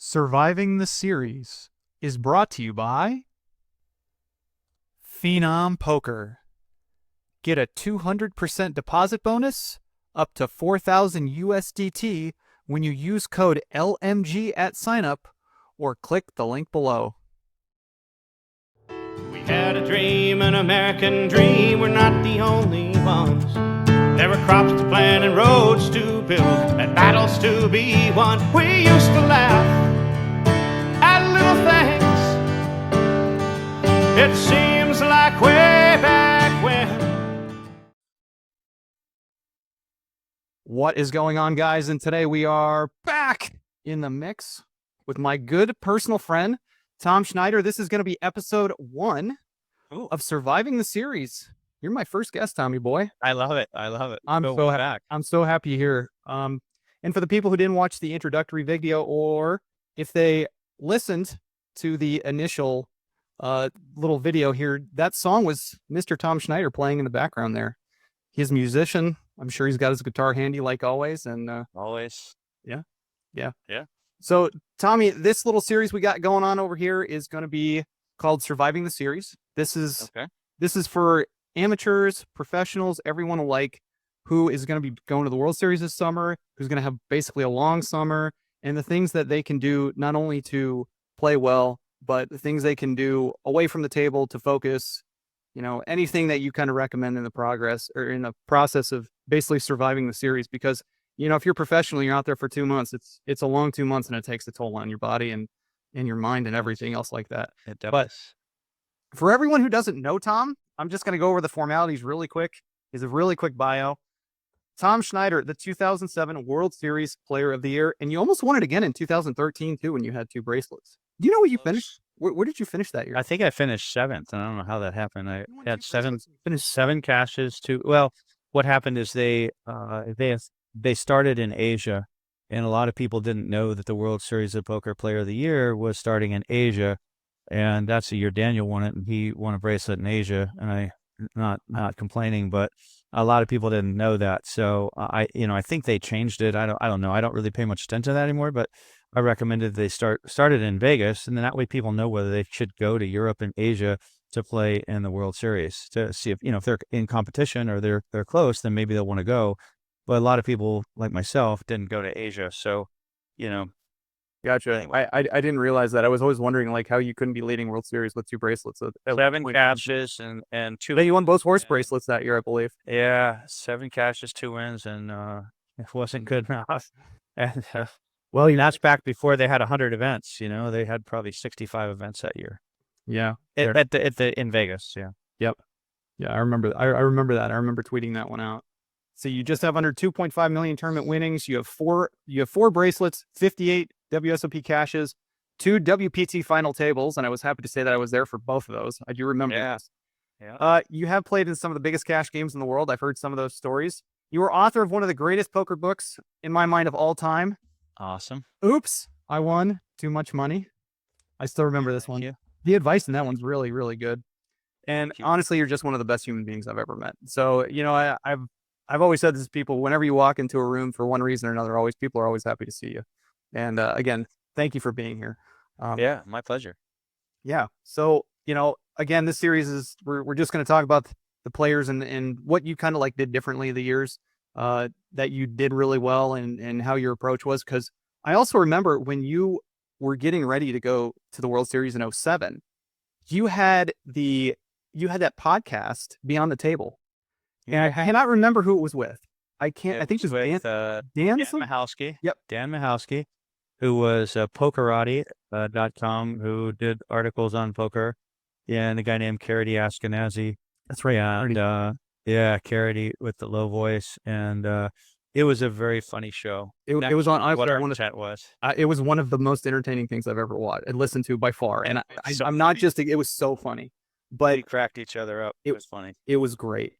Surviving the Series is brought to you by Phenom Poker. Get a 200% deposit bonus up to 4,000 USDT when you use code LMG at signup or click the link below. We had a dream, an American dream. We're not the only ones. There were crops to plant and roads to build and battles to be won. We used to laugh at little things. It seems like way back when. What is going on, guys? And today we are back in the mix with my good personal friend, Tom Schneider. This is going to be episode 1 of Surviving the Series. You're my first guest, Tommy boy. I love it. I love it. I'm so happy here. And for the people who didn't watch the introductory video, or if they listened to the initial little video here, that song was Mr. Tom Schneider playing in the background there. He's a musician. I'm sure he's got his guitar handy like always. And Always. Yeah. So, Tommy, this little series we got going on over here is going to be called Surviving the Series. This is for amateurs, professionals, everyone alike who is going to be going to the World Series this summer, who's going to have basically a long summer, and the things that they can do not only to play well, but the things they can do away from the table to focus, anything that you kind of recommend in the progress or in the process of basically surviving the series. Because, if you're professional, you're out there for 2 months, it's a long 2 months, and it takes a toll on your body and your mind and everything else like that. it does. But for everyone who doesn't know Tom, I'm just going to go over the formalities really quick. Here's a really quick bio. Tom Schneider, the 2007 World Series Player of the Year, and you almost won it again in 2013 too when you had 2 bracelets. Do you know what you finished? Where did you finish that year? I think I finished 7th, and I don't know how that happened. I You won had 2 7 bracelets. finished 7 caches. What happened is they started in Asia, and a lot of people didn't know that the World Series of Poker Player of the Year was starting in Asia, and that's the year Daniel won it, and he won a bracelet in Asia, and I not complaining, but a lot of people didn't know that. So I think they changed it. I don't know. I don't really pay much attention to that anymore, but I recommended they started in Vegas, and then that way people know whether they should go to Europe and Asia to play in the World Series to see if they're in competition or they're close, then maybe they'll want to go. But a lot of people like myself didn't go to Asia, so Gotcha. Anyway. I didn't realize that. I was always wondering how you couldn't be leading World Series with 2 bracelets. So 7 caches and 2. you won both horse Yeah. bracelets that year, I believe. Yeah, 7 caches, 2 wins, and it wasn't good enough. And that's back before they had 100 events. They had probably 65 events that year. Yeah. In Vegas. Yeah. Yep. Yeah, I remember. I remember that. I remember tweeting that one out. So you just have under 2.5 million tournament winnings. You have 4 bracelets, 58 WSOP caches, 2 WPT final tables, and I was happy to say that I was there for both of those. I do remember this. Yeah. You have played in some of the biggest cash games in the world. I've heard some of those stories. You were author of one of the greatest poker books in my mind of all time. Awesome. Oops, I won too much money. I still remember this one. you. The advice in that one's really, really good. And Thank you. honestly, you're just one of the best human beings I've ever met. So, I've always said this to people, whenever you walk into a room for one reason or another, people are always happy to see you. And again, thank you for being here. Yeah, my pleasure. Yeah. So, again, this series is, we're just going to talk about the players and what you kind of did differently the years that you did really well and how your approach was. Because I also remember when you were getting ready to go to the World Series in 2007, you had that podcast, Beyond the Table. And I cannot remember who it was with. I think it was with Dan Dan Michalski. Yep. Dan Michalski, who was Pokerati.com, who did articles on poker, and a guy named Karady Ashkenazi. That's right. And Karady with the low voice, and it was a very funny show. It was on. What our chat was. It was one of the most entertaining things I've ever watched and listened to by far. And I'm not just. It was so funny, but We cracked each other up. It was funny. it was great.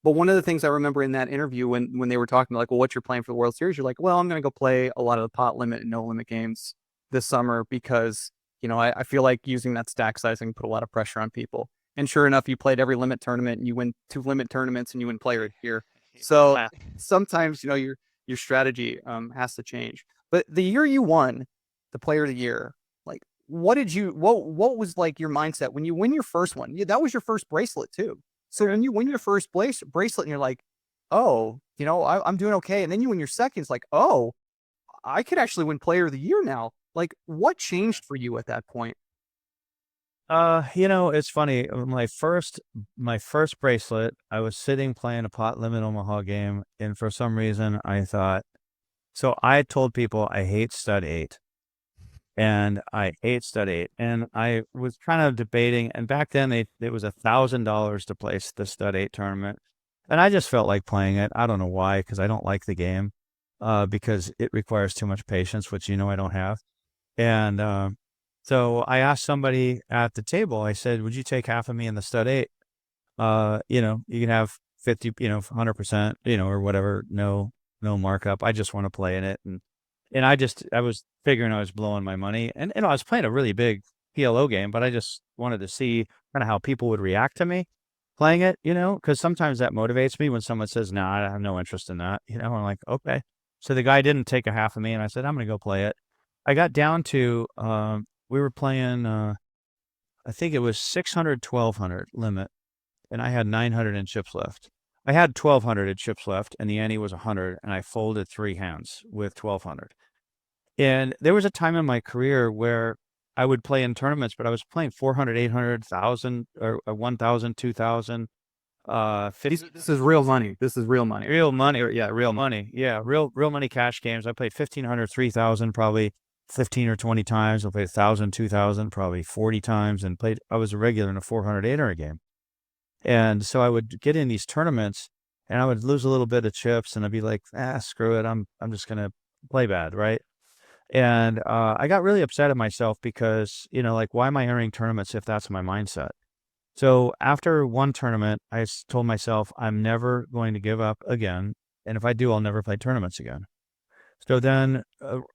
But one of the things I remember in that interview when they were talking well, what's your plan for the World Series? You're like, well, I'm going to go play a lot of the pot limit and no limit games this summer because, I feel like using that stack sizing put a lot of pressure on people. And sure enough, you played every limit tournament and you win 2 limit tournaments and you win player of the year. So sometimes, your strategy has to change. But the year you won, the player of the year, like what was like your mindset when you win your first one? Yeah, that was your first bracelet too. So when you win your first bracelet and you're like, oh, I'm doing okay. And then you win your second, it's like, oh, I could actually win player of the year now. Like what changed for you at that point? It's funny. My first bracelet, I was sitting playing a pot limit Omaha game, and for some reason I thought, so I told people I hate stud eight. And I hate stud eight. And I was kind of debating, and back then it was $1,000 to place the stud eight tournament. And I just felt like playing it. I don't know why, because I don't like the game, because it requires too much patience, which I don't have. And so I asked somebody at the table, I said, would you take half of me in the stud eight? You can have 50, 100%, or whatever, no markup. I just want to play in it. And I was figuring I was blowing my money, and I was playing a really big PLO game, but I just wanted to see kind of how people would react to me playing it, because sometimes that motivates me when someone says, no, I have no interest in that, I'm like, okay. So the guy didn't take a half of me, and I said, I'm going to go play it. I got down to, we were playing, I think it was 600, 1200 limit, and I had 900 in chips left. I had 1,200 in chips left, and the ante was 100, and I folded 3 hands with 1,200. And there was a time in my career where I would play in tournaments, but I was playing 400, 800, 1,000, or 1,000, 2,000, 50. This is real money. This is real money. Real money, real money. Yeah, real money cash games. I played 1,500, 3,000, probably 15 or 20 times. I played 1,000, 2,000, probably 40 times, and I was a regular in a 400, 800 game. And so I would get in these tournaments, and I would lose a little bit of chips, and I'd be like, screw it. I'm just going to play bad, right? And I got really upset at myself because, like, why am I entering tournaments if that's my mindset? So after one tournament, I told myself, I'm never going to give up again. And if I do, I'll never play tournaments again. So then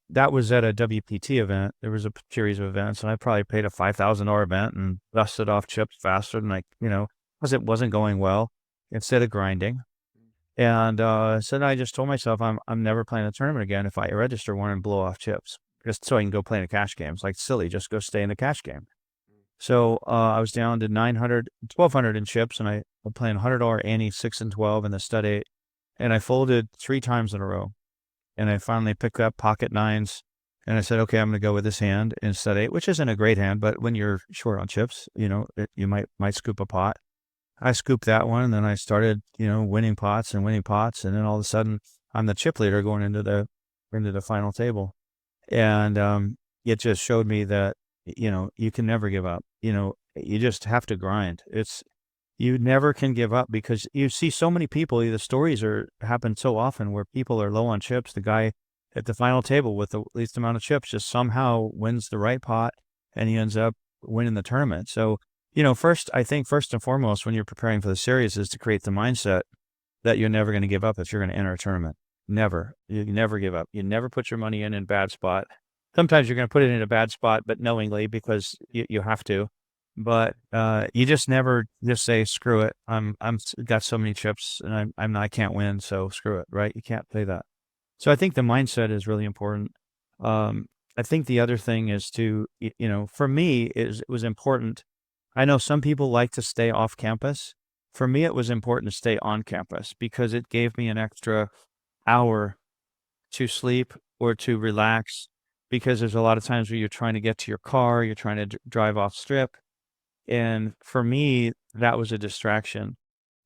that was at a WPT event. There was a series of events, and I probably paid a $5,000 event and dusted off chips faster than because it wasn't going well, instead of grinding. And so then I just told myself I'm never playing a tournament again if I register one and blow off chips, just so I can go play in a cash game. It's like silly, just go stay in a cash game. So I was down to 900, 1,200 in chips, and I was playing $100 ante 6 and 12 in the stud 8, and I folded 3 times in a row. And I finally picked up pocket nines, and I said, okay, I'm going to go with this hand in stud 8, which isn't a great hand, but when you're short on chips, you might scoop a pot. I scooped that one, and then I started, winning pots, and then all of a sudden I'm the chip leader going into the final table. And it just showed me that, you can never give up. You just have to grind. You never can give up, because you see so many people, the stories happen so often where people are low on chips. The guy at the final table with the least amount of chips just somehow wins the right pot, and he ends up winning the tournament. So, I think first and foremost, when you're preparing for the series, is to create the mindset that you're never going to give up if you're going to enter a tournament. Never. You never give up. You never put your money in a bad spot. Sometimes you're going to put it in a bad spot, but knowingly, because you have to. But you just never just say, screw it. I'm got so many chips, and I can't win, so screw it, right? You can't play that. So I think the mindset is really important. I think the other thing is to, for me, it was important. I know some people like to stay off campus. For me, it was important to stay on campus because it gave me an extra hour to sleep or to relax, because there's a lot of times where you're trying to get to your car, you're trying to drive off strip. And for me, that was a distraction.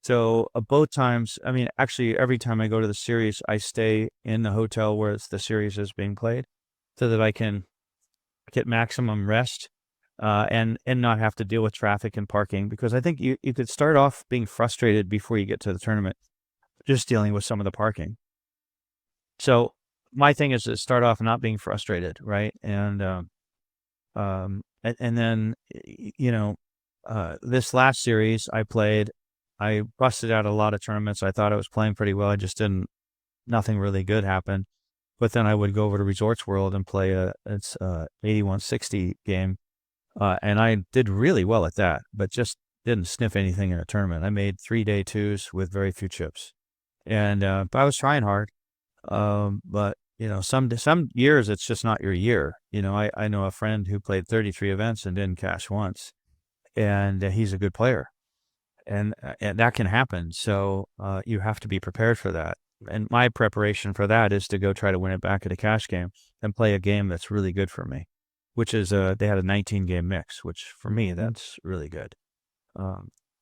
So both times, actually every time I go to the series, I stay in the hotel where the series is being played so that I can get maximum rest. And not have to deal with traffic and parking, because I think you could start off being frustrated before you get to the tournament, just dealing with some of the parking. So my thing is to start off not being frustrated, right? And then this last series I busted out a lot of tournaments. I thought I was playing pretty well. I just nothing really good happened. But then I would go over to Resorts World and play it's 8160 game. And I did really well at that, but just didn't sniff anything in a tournament. I made 3 day 2s with very few chips. And but I was trying hard. But some years it's just not your year. I know a friend who played 33 events and didn't cash once, and he's a good player, and that can happen. So you have to be prepared for that. And my preparation for that is to go try to win it back at a cash game and play a game that's really good for me, which is they had a 19 game mix, which for me that's really good.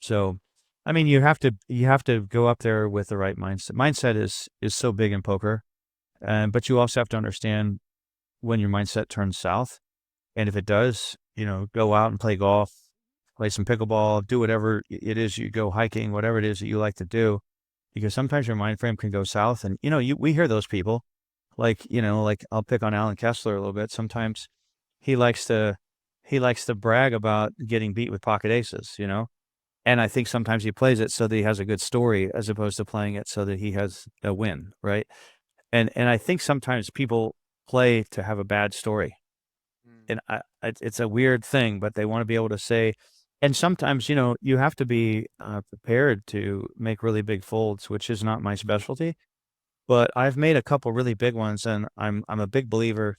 So, I mean, you have to go up there with the right mindset. Mindset is so big in poker, but you also have to understand when your mindset turns south, and if it does, go out and play golf, play some pickleball, do whatever it is you go hiking, whatever it is that you like to do, because sometimes your mind frame can go south, and we hear those people, like I'll pick on Alan Kessler a little bit. Sometimes he likes to brag about getting beat with pocket aces, and I think sometimes he plays it so that he has a good story as opposed to playing it so that he has a win, right? And I think sometimes people play to have a bad story. And it's a weird thing, but they want to be able to say, and sometimes, you have to be prepared to make really big folds, which is not my specialty, but I've made a couple really big ones, and I'm a big believer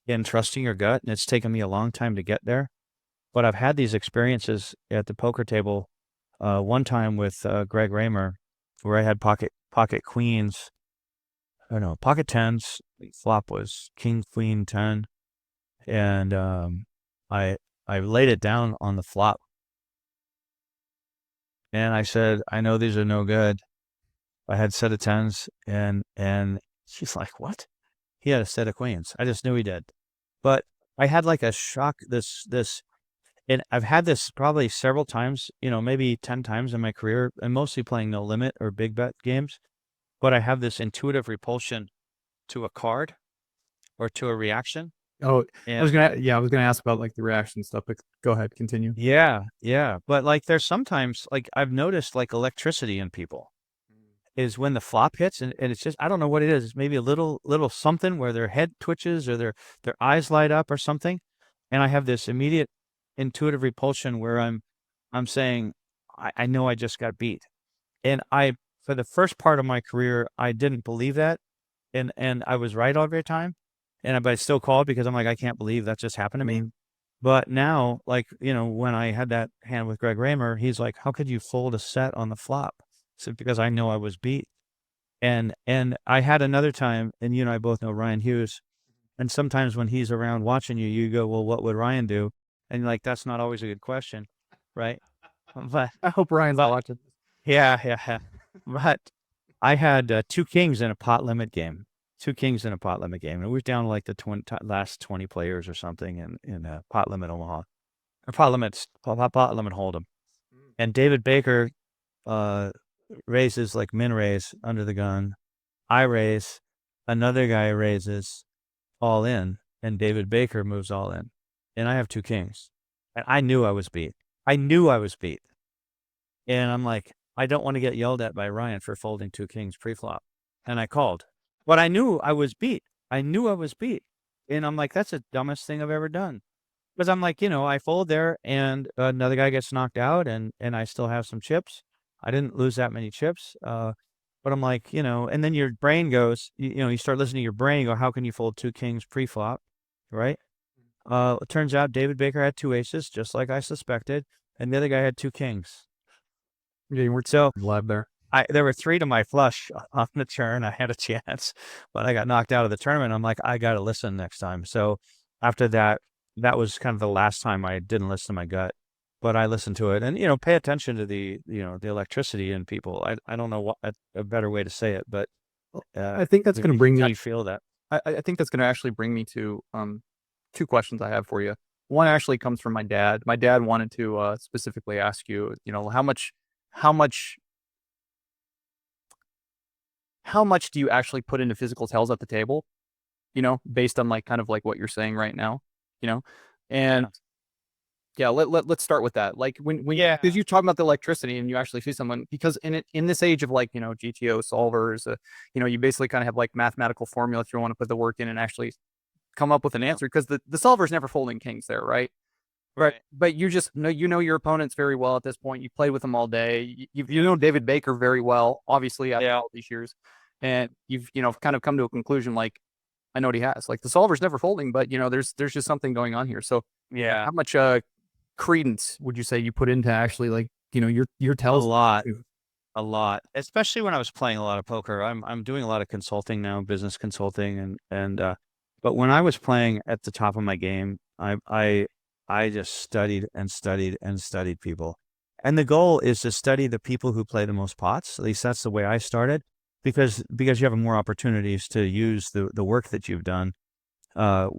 in trusting your gut, and it's taken me a long time to get there. But I've had these experiences at the poker table. One time with Greg Raymer, where I had pocket queens, or no, pocket tens. The flop was king, queen, 10, and I laid it down on the flop, and I said, I know these are no good. I had a set of tens, and she's like, what? He had a set of queens. I just knew he did. But I had like a shock, and I've had this probably several times, maybe 10 times in my career, and mostly playing no limit or big bet games. But I have this intuitive repulsion to a card or to a reaction. Oh, and I was gonna ask about like the reaction stuff, but go ahead, continue. Yeah. But like there's sometimes like I've noticed like electricity in people is when the flop hits, and it's just, I don't know what it is. It's maybe a little something where their head twitches or their eyes light up or something. And I have this immediate intuitive repulsion where I'm saying, I know I just got beat. And for the first part of my career, I didn't believe that. And I was right every time. But I still called because I'm like, I can't believe that just happened to me. But now, like, when I had that hand with Greg Raymer, he's like, how could you fold a set on the flop? So because I know I was beat. And I had another time, and you and I both know Ryan Hughes. And sometimes when he's around watching you, you go, well, what would Ryan do? And like, that's not always a good question, right? But I hope Ryan's not watching. yeah. But I had 2 kings in a pot limit game. 2 kings in a pot limit game. And we were down to like the last 20 players or something in a pot limit Omaha. Or pot limit Hold'em. And David Baker raises like min raise under the gun. I raise, another guy raises all in, and David Baker moves all in. And I have 2 kings. And I knew I was beat. And I'm like, I don't want to get yelled at by Ryan for folding 2 kings pre-flop. And I called. But I knew I was beat. And I'm like, that's the dumbest thing I've ever done. Because I'm like, I fold there, and another guy gets knocked out, and I still have some chips. I didn't lose that many chips. But I'm like, and then your brain goes, you start listening to your brain, go, how can you fold 2 kings pre-flop, right? It turns out David Baker had 2 aces, just like I suspected, and the other guy had 2 kings. Yeah, you weren't so live there. There were 3 to my flush on the turn. I had a chance, but I got knocked out of the tournament. I'm like, I got to listen next time. So after that, that was kind of the last time I didn't listen to my gut, but I listened to it, and, pay attention to the electricity in people. I don't know what a better way to say it, but I think that's going to bring me. I feel that. I think that's going to actually bring me to 2 questions I have for you. One actually comes from my dad. My dad wanted to specifically ask you, how much do you actually put into physical tells at the table? Based on like kind of like what you're saying right now, and yeah, let's start with that. Like when because you talk about the electricity and you actually see someone, because in this age of like GTO solvers, you basically kind of have like mathematical formula if you want to put the work in and actually come up with an answer, because the solver is never folding kings there, right? But you just know your opponents very well at this point. You played with them all day. You know David Baker very well, obviously, after all these years, and you've kind of come to a conclusion like, I know what he has. Like the solver's never folding, but there's just something going on here. So Yeah. how much credence would you say you put into actually like your tells? A lot, especially when I was playing a lot of poker. I'm doing a lot of consulting now, business consulting, but when I was playing at the top of my game, I just studied and studied and studied people. And the goal is to study the people who play the most pots. At least that's the way I started, because you have more opportunities to use the work that you've done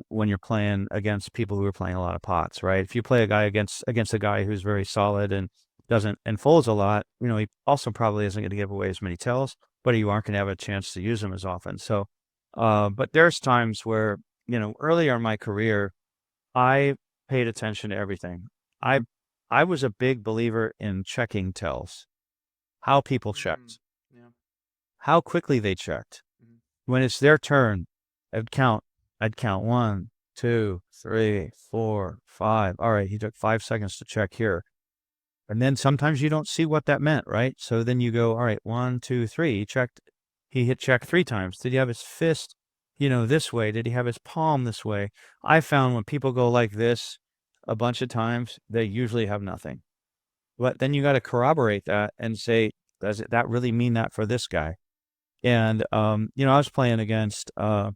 when you're playing against people who are playing a lot of pots, right? If you play a guy against a guy who's very solid and doesn't and folds a lot, he also probably isn't going to give away as many tells, but you aren't going to have a chance to use them as often. So, but there's times where, earlier in my career, I paid attention to everything. I was a big believer in checking tells, how people checked, how quickly they checked. When it's their turn, I'd count 1, 2, 3, 4, 5. All right, he took 5 seconds to check here. And then sometimes you don't see what that meant, right? So then you go, all right, 1, 2, 3. He hit check 3 times. Did he have his fist, this way? Did he have his palm this way? I found when people go like this a bunch of times, they usually have nothing. But then you got to corroborate that and say, does that really mean that for this guy? And, I was playing against, Sean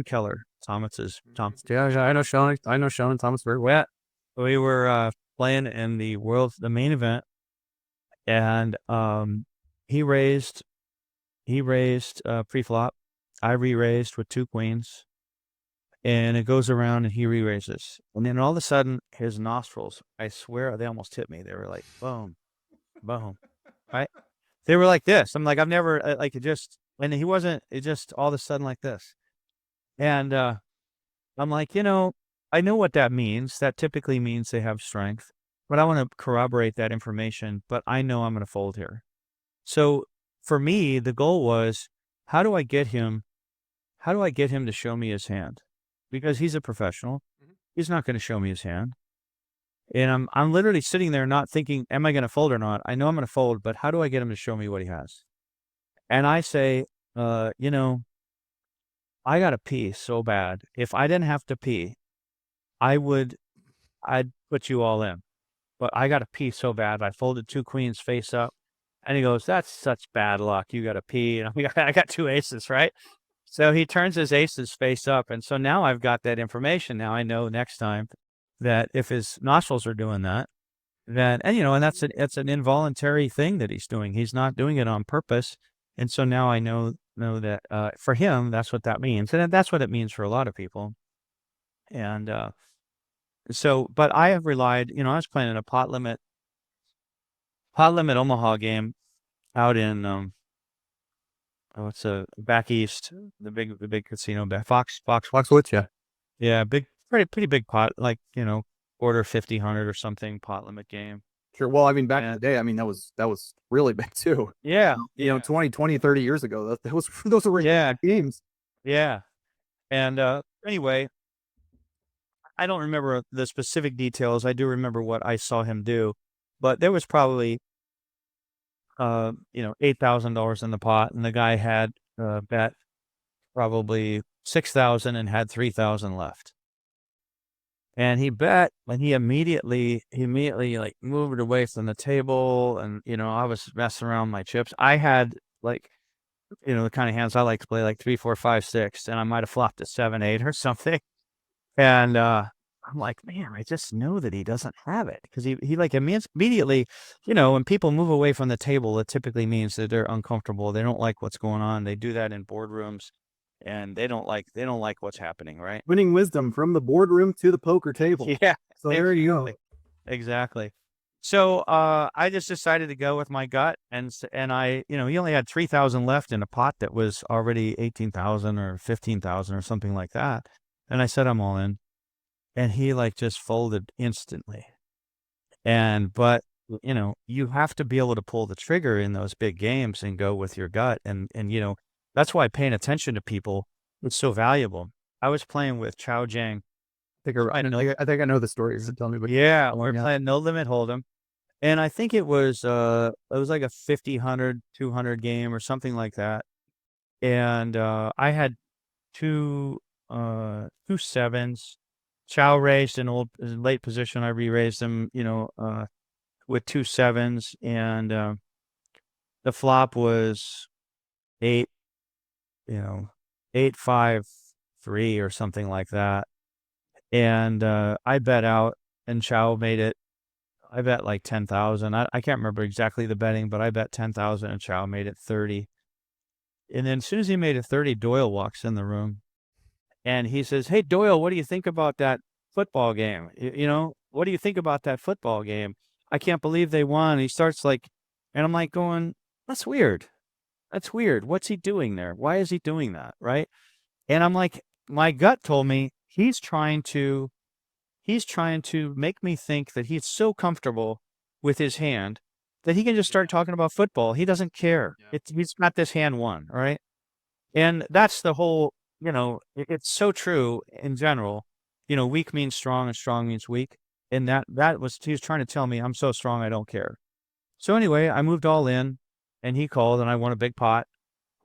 Keller, Tom. Yeah, I know Sean. I know Sean and Thomas very well. We were playing in the main event, and he raised pre-flop. I re-raised with 2 queens, and it goes around, and he re-raises, and then all of a sudden, his nostrils, I swear, they almost hit me. They were like boom, boom, right? They were like this. I'm like, I've never like it just, and he wasn't. It just all of a sudden like this, and I'm like, I know what that means. That typically means they have strength, but I want to corroborate that information, but I know I'm going to fold here. So for me, the goal was, how do I get him to show me his hand? Because he's a professional. He's not going to show me his hand. And I'm literally sitting there not thinking, am I going to fold or not? I know I'm going to fold, but how do I get him to show me what he has? And I say, I got to pee so bad. If I didn't have to pee, I'd put you all in, but I got to pee so bad. I folded 2 queens face up, and he goes, that's such bad luck. You got to pee. And I got 2 aces, right? So he turns his aces face up. And so now I've got that information. Now I know next time that if his nostrils are doing that, and that's an involuntary thing that he's doing. He's not doing it on purpose. And so now I know that for him, that's what that means. And that's what it means for a lot of people. And but I have relied, I was playing in a pot limit Omaha game out in, it's back east, the big casino back, Foxwoods, yeah. Yeah, pretty big pot, like, order 50-100 or something pot limit game. Sure. Well, I mean, back in the day, I mean, that was really big too. Yeah. 20, 30 years ago, those were Yeah. games. Yeah. And anyway, I don't remember the specific details. I do remember what I saw him do, but there was probably, $8,000 in the pot, and the guy had bet probably 6,000 and had 3,000 left. And he bet, and he immediately like moved away from the table, and I was messing around with my chips. I had like, the kind of hands I like to play, like 3, 4, 5, 6, and I might have flopped a 7, 8 or something. And I'm like, man, I just know that he doesn't have it, because he like immediately, when people move away from the table, it typically means that they're uncomfortable. They don't like what's going on. They do that in boardrooms, and they don't like what's happening, right? Winning wisdom from the boardroom to the poker table. Yeah. So there you go. Exactly. So I just decided to go with my gut, and I, he only had 3,000 left in a pot that was already 18,000 or 15,000 or something like that. And I said, I'm all in. And he like just folded instantly. But you have to be able to pull the trigger in those big games and go with your gut. And that's why paying attention to people is so valuable. I was playing with Chow Jang. I think I know the story. Tell me. But yeah, we're playing No Limit Hold'em. And I think it was like a 50, 100, 200 game or something like that. and I had two 7s. Chow raised in late position. I re-raised him, with 2 7s, and the flop was 8, 8-5-3 or something like that. And I bet out, and Chow made it. I bet like 10,000. I can't remember exactly the betting, but I bet 10,000, and Chow made it 30. And then as soon as he made it 30, Doyle walks in the room, and he says, "Hey, Doyle, what do you think about that football game? What do you think about that football game? I can't believe they won." He starts like, and I'm like going, "That's weird. That's weird. What's he doing there? Why is he doing that?" Right? And I'm like, my gut told me he's trying to make me think that he's so comfortable with his hand that he can just start talking about football. He doesn't care. Yeah. He's got this hand won, right? And that's the whole, it's so true in general. Weak means strong and strong means weak. And he was trying to tell me I'm so strong I don't care. So anyway, I moved all in, and he called, and I won a big pot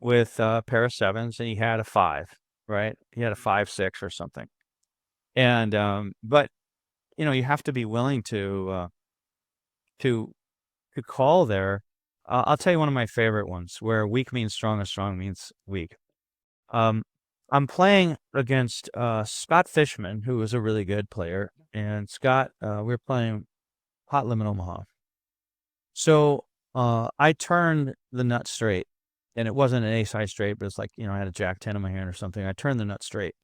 with a pair of 7s, and he had a 5, right? He had a 5-6 or something. And but you have to be willing to call there. I'll tell you one of my favorite ones where weak means strong and strong means weak. I'm playing against Scott Fishman, who is a really good player, and Scott, we're playing Pot Limit Omaha. So I turned the nut straight, and it wasn't an ace high straight, but it's like, I had a Jack 10 in my hand or something. I turned the nut straight.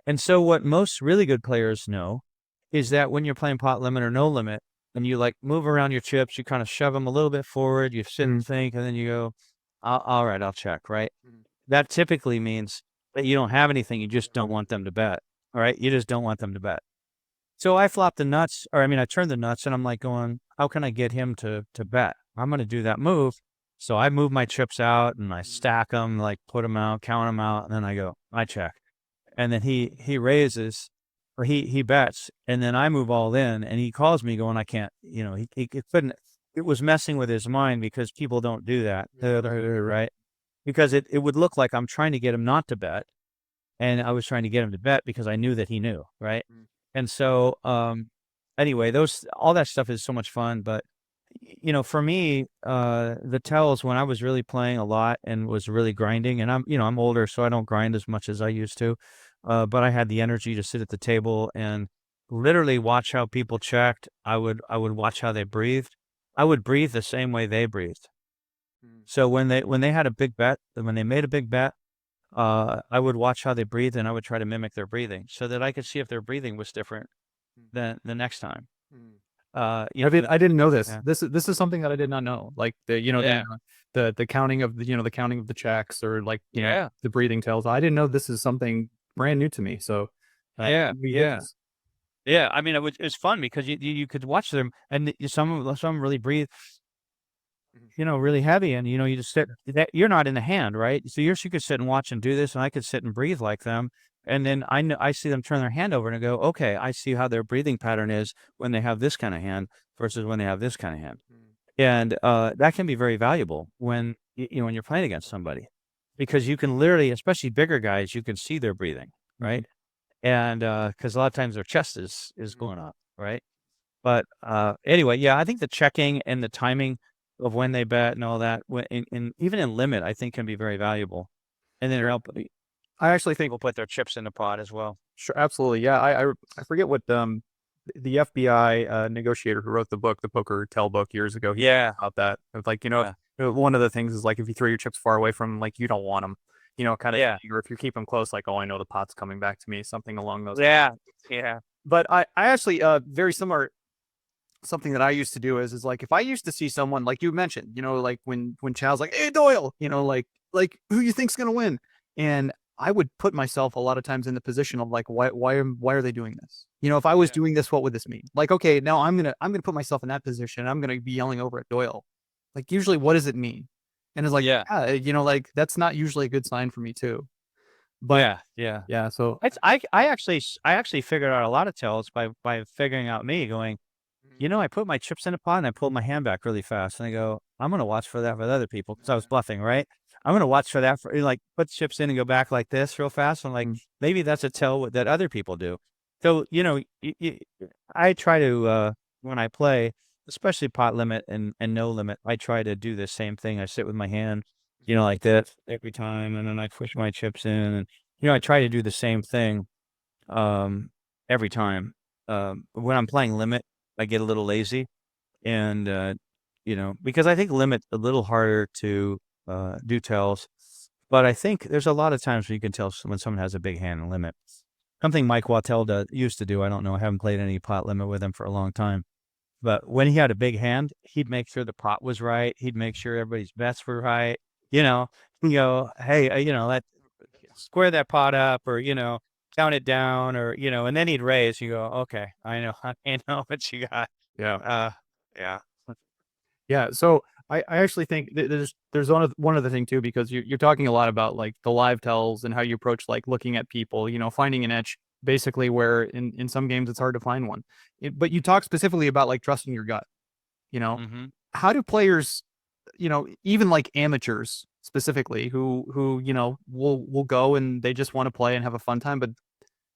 And so what most really good players know is that when you're playing pot limit or no limit, and you like move around your chips, you kind of shove them a little bit forward, you sit and think, and then you go, all right, I'll check, right? That typically means that you don't have anything, you just don't want them to bet, all right? You just don't want them to bet. So I flopped the nuts, I turned the nuts, and I'm like going, how can I get him to bet? I'm going to do that move. So I move my chips out, and I stack them, like put them out, count them out, and then I go, I check. And then he raises, or he bets, and then I move all in, and he calls me going, I can't, he couldn't, it was messing with his mind because people don't do that, right? Because it would look like I'm trying to get him not to bet, and I was trying to get him to bet because I knew that he knew, right? And so, anyway, all that stuff is so much fun, but for me, the tells when I was really playing a lot and was really grinding, and I'm older, so I don't grind as much as I used to. But I had the energy to sit at the table and literally watch how people checked. I would watch how they breathed. I would breathe the same way they breathed. So when they had a big bet, when they made a big bet, I would watch how they breathed, and I would try to mimic their breathing so that I could see if their breathing was different than the next time. I didn't know this. Yeah. This is something that I did not know. Like the counting of the counting of the checks, or like the breathing tells. I didn't know this is something brand new to me. So Yeah. I mean, it was fun because you could watch them, and some really breathe, really heavy, and you just sit. You're not in the hand, right? So you could sit and watch and do this, and I could sit and breathe like them. And then I see them turn their hand over and I go, okay, I see how their breathing pattern is when they have this kind of hand versus when they have this kind of hand. And that can be very valuable when when you're playing against somebody, because you can literally, especially bigger guys, you can see their breathing, right? And because a lot of times their chest is going up, right? But anyway, I think the checking and the timing of when they bet and all that, even in limit, I think can be very valuable. And then I actually think we'll put their chips in the pot as well. Sure, absolutely. Yeah, I forget what the FBI negotiator who wrote the book, the Poker Tell book, years ago. He about that. It's like one of the things is like if you throw your chips far away from, like, you don't want them, kind of. Or if you keep them close, like, oh, I know the pot's coming back to me, something along those. Yeah. But I actually very similar. Something that I used to do is like if I used to see someone like you mentioned, like when Chow's like, hey Doyle, like who you think's gonna win, and I would put myself a lot of times in the position of like, why are they doing this? If I was doing this, what would this mean? Like, okay, now I'm gonna put myself in that position. I'm gonna be yelling over at Doyle. Like, usually, what does it mean? And it's like, like that's not usually a good sign for me too. But yeah. So I actually figured out a lot of tells by figuring out me going, I put my chips in a pot and I pulled my hand back really fast, and I go, I'm gonna watch for that with other people because I was bluffing, right? I'm going to watch for that, for like put chips in and go back like this real fast. I'm like, maybe that's a tell that other people do. So, I try to, when I play, especially pot limit and no limit, I try to do the same thing. I sit with my hand, like this every time. And then I push my chips in and, I try to do the same thing, every time. When I'm playing limit, I get a little lazy and, because I think limit a little harder to, do tells, but I think there's a lot of times where you can tell when someone has a big hand in limit. Something Mike Wattell used to do. I don't know. I haven't played any pot limit with him for a long time. But when he had a big hand, he'd make sure the pot was right. He'd make sure everybody's bets were right. He'd go, hey, let square that pot up, or count it down, or and then he'd raise. You go, okay, I know, I know what you got. Yeah. Yeah. Yeah. So I actually think there's one other thing too, because you're talking a lot about like the live tells and how you approach like looking at people, finding an edge basically where in some games it's hard to find one. But you talk specifically about like trusting your gut. Mm-hmm. How do players, even like amateurs specifically who will go and they just want to play and have a fun time, but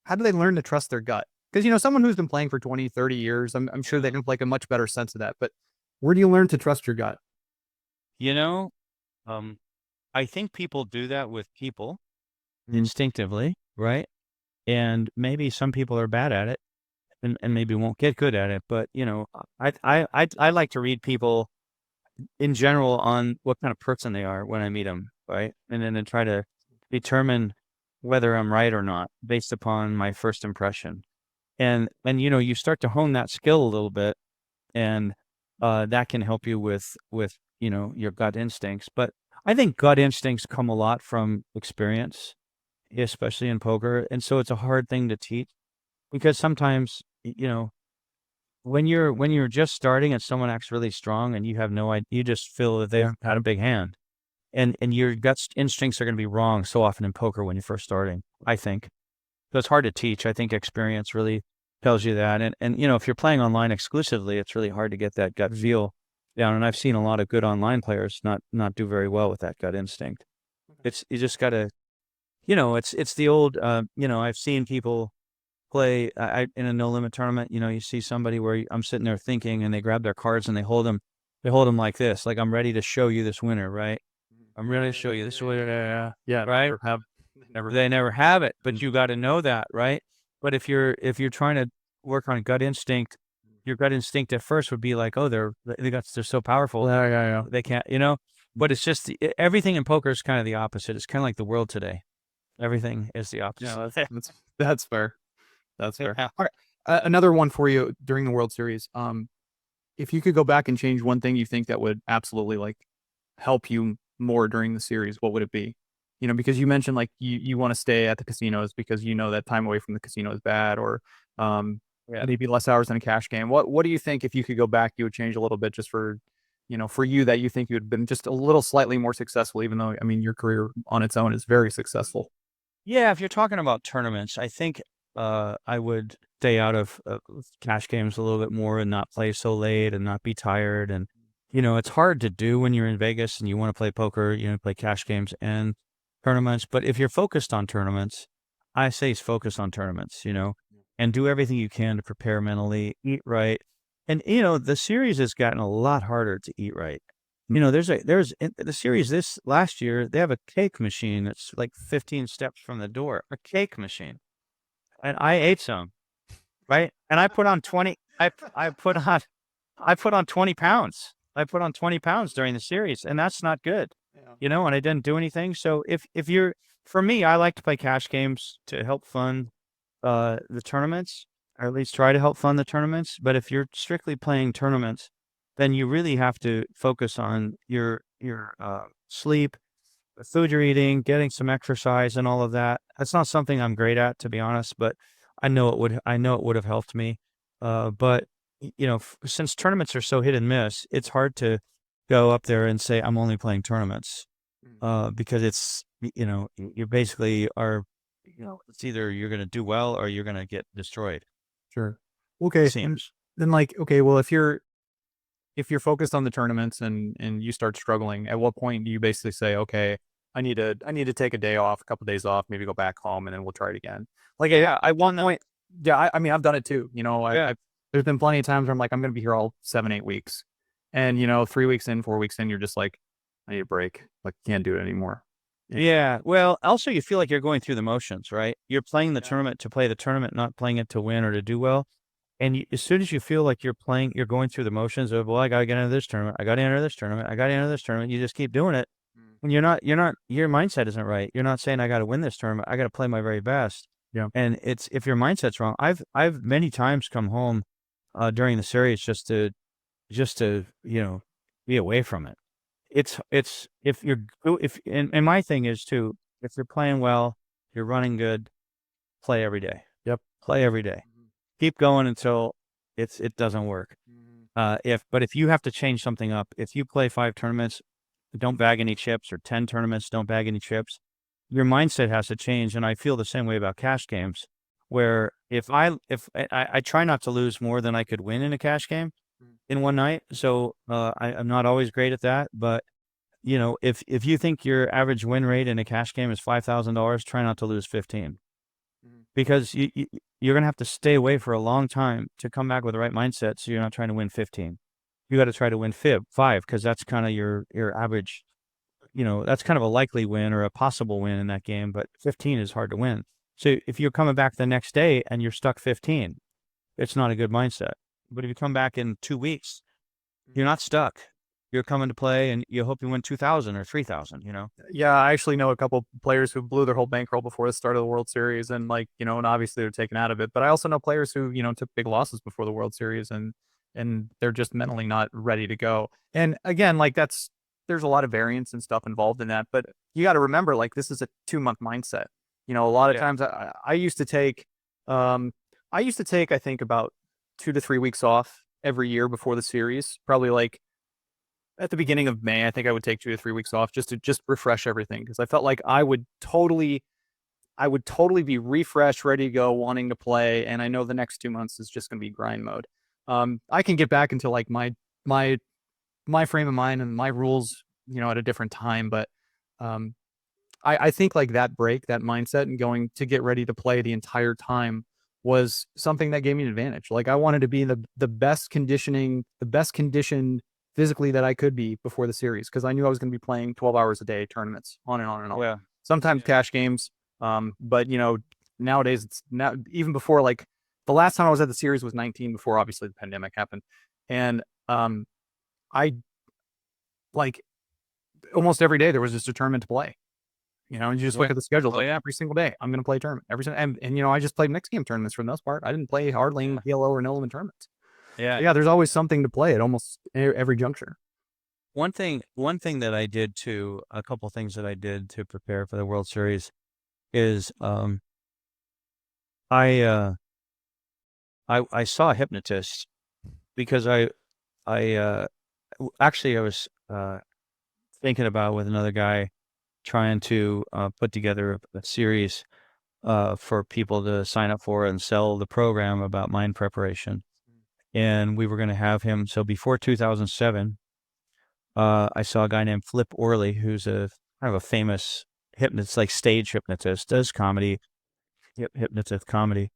how do they learn to trust their gut? Because someone who's been playing for 20, 30 years, I'm sure they have like a much better sense of that. But where do you learn to trust your gut? Um, I think people do that with people instinctively, right? And maybe some people are bad at it and maybe won't get good at it. But, I like to read people in general on what kind of person they are when I meet them, right? And then try to determine whether I'm right or not based upon my first impression. And you start to hone that skill a little bit, and that can help you with your gut instincts. But I think gut instincts come a lot from experience, especially in poker, and so it's a hard thing to teach, because sometimes when you're just starting and someone acts really strong and you have no idea, you just feel that they had a big hand, and your gut instincts are going to be wrong so often in poker when you're first starting, I think. So it's hard to teach. I think experience really tells you that. And if you're playing online exclusively, it's really hard to get that gut feel down. And I've seen a lot of good online players not do very well with that gut instinct. You just got to, it's the old, I've seen people play in a no limit tournament. You see somebody where I'm sitting there thinking, and they grab their cards and they hold them like this, like I'm ready to show you this winner, right? I'm ready to show you this winner, Yeah. right? They never have it, but you got to know that, right? But if you're trying to work on gut instinct, your gut instinct at first would be like, oh, they're so powerful. Yeah. They can't, but it's just everything in poker is kind of the opposite. It's kind of like the world today. Everything is the opposite. Yeah, that's fair. That's fair. Yeah. All right. Another one for you during the World Series. If you could go back and change one thing you think that would absolutely like help you more during the series, what would it be? Because you mentioned like you want to stay at the casinos because that time away from the casino is bad, or maybe less hours in a cash game. What do you think if you could go back, you would change a little bit just for you, that you think you would have been just a little slightly more successful, even though, I mean, your career on its own is very successful. Yeah, if you're talking about tournaments, I think I would stay out of cash games a little bit more and not play so late and not be tired. And, it's hard to do when you're in Vegas and you want to play poker, play cash games and tournaments. But if you're focused on tournaments, I say focus on tournaments, and do everything you can to prepare mentally, eat right. And, the series has gotten a lot harder to eat right. There's in the series this last year, they have a cake machine that's like 15 steps from the door, a cake machine. And I ate some, right? And I put on 20, I put on 20 pounds. I put on 20 pounds during the series, and that's not good, and I didn't do anything. So for me, I like to play cash games to help fund the tournaments, or at least try to help fund the tournaments. But if you're strictly playing tournaments, then you really have to focus on your sleep, the food you're eating, getting some exercise, and all of that. That's not something I'm great at, to be honest, but I know it would have helped me. But since tournaments are so hit and miss, it's hard to go up there and say I'm only playing tournaments, because it's you basically are, it's either you're going to do well or you're going to get destroyed. Sure. Okay. And Seems. then like, okay, well, if you're focused on the tournaments and you start struggling, at what point do you basically say, okay, I need to take a day off, a couple days off, maybe go back home, and then we'll try it again. Like, yeah, I one point, yeah, I mean, I've done it too. You know, there's been plenty of times where I'm like, I'm going to be here all 7-8 weeks, and 3 weeks in, 4 weeks in, you're just like, I need a break. Like, can't do it anymore. Yeah. Well, also you feel like you're going through the motions, right? You're playing the tournament to play the tournament, not playing it to win or to do well. And as soon as you feel like you're going through the motions of, well, I got to get into this tournament. I got to enter this tournament. I got to enter this tournament. You just keep doing it. When your mindset isn't right. You're not saying I got to win this tournament. I got to play my very best. Yeah. And if your mindset's wrong, I've many times come home during the series just to be away from it. And my thing is too, if you're playing well, you're running good, play every day. Yep. Play every day. Keep going until it doesn't work. But if you have to change something up, if you play 5 tournaments, don't bag any chips, or 10 tournaments, don't bag any chips, your mindset has to change. And I feel the same way about cash games, where if I try not to lose more than I could win in a cash game in one night. So I'm not always great at that, but if you think your average win rate in a cash game is $5,000, try not to lose 15, because you're going to have to stay away for a long time to come back with the right mindset. So you're not trying to win 15. You got to try to win 5, because that's kind of your average. That's kind of a likely win or a possible win in that game, but 15 is hard to win. So if you're coming back the next day and you're stuck 15, it's not a good mindset. But if you come back in 2 weeks, you're not stuck. You're coming to play and you hope you win 2,000 or 3,000, Yeah, I actually know a couple players who blew their whole bankroll before the start of the World Series, and and obviously they're taken out of it. But I also know players who, took big losses before the World Series, and they're just mentally not ready to go. And again, there's a lot of variance and stuff involved in that, but you got to remember, this is a 2-month mindset. A lot of times I used to take, I think about 2 to 3 weeks off every year before the series. Probably at the beginning of May, I think I would take 2 to 3 weeks off just to refresh everything, because I felt like I would totally be refreshed, ready to go, wanting to play. And I know the next 2 months is just going to be grind mode. I can get back into my frame of mind and my rules, at a different time. But I think that break, that mindset, and going to get ready to play the entire time was something that gave me an advantage. I wanted to be in the best conditioned physically that I could be before the series, because I knew I was going to be playing 12 hours a day, tournaments, on and on and on. Yeah. Sometimes cash games. But nowadays it's now, even before, the last time I was at the series was 19, before obviously the pandemic happened. And I almost every day there was just a tournament to play. And you just look at the schedule, every single day I'm going to play a tournament and I just played mixed game tournaments for the most part. I didn't play hardly any PLO or no limit tournaments. Yeah, there's always something to play at almost every juncture. One thing that I did too, a couple things that I did to prepare for the World Series is I saw a hypnotist, because I was thinking about, with another guy, trying to put together a series for people to sign up for and sell the program about mind preparation. And we were going to have him. So before 2007, I saw a guy named Flip Orley, who's a kind of a famous hypnotist, stage hypnotist, does comedy, hypnotist comedy.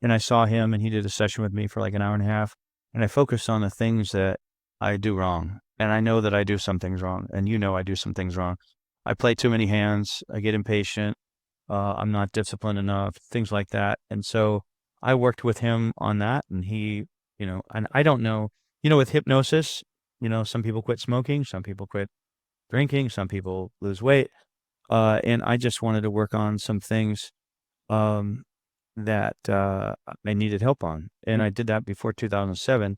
And I saw him, and he did a session with me for an hour and a half. And I focused on the things that I do wrong. And I know that I do some things wrong. And I do some things wrong. I play too many hands. I get impatient. I'm not disciplined enough, things like that. And so I worked with him on that. And he, and I don't know, with hypnosis, some people quit smoking, some people quit drinking, some people lose weight. And I just wanted to work on some things that I needed help on. And I did that before 2007.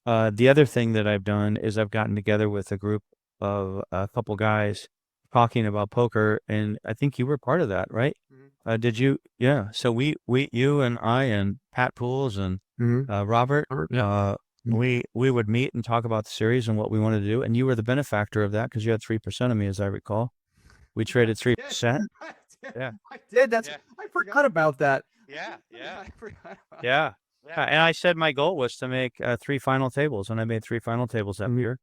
The other thing that I've done is I've gotten together with a group of a couple guys talking about poker, and I think you were part of that, right? Did you? Yeah. So you and I and Pat Pools and Robert, we would meet and talk about the series and what we wanted to do. And you were the benefactor of that, because you had 3% of me, as I recall. We traded 3%. Yeah, I did. I forgot about that. Yeah. I forgot about Yeah. And I said my goal was to make 3 final tables, and I made 3 final tables that year.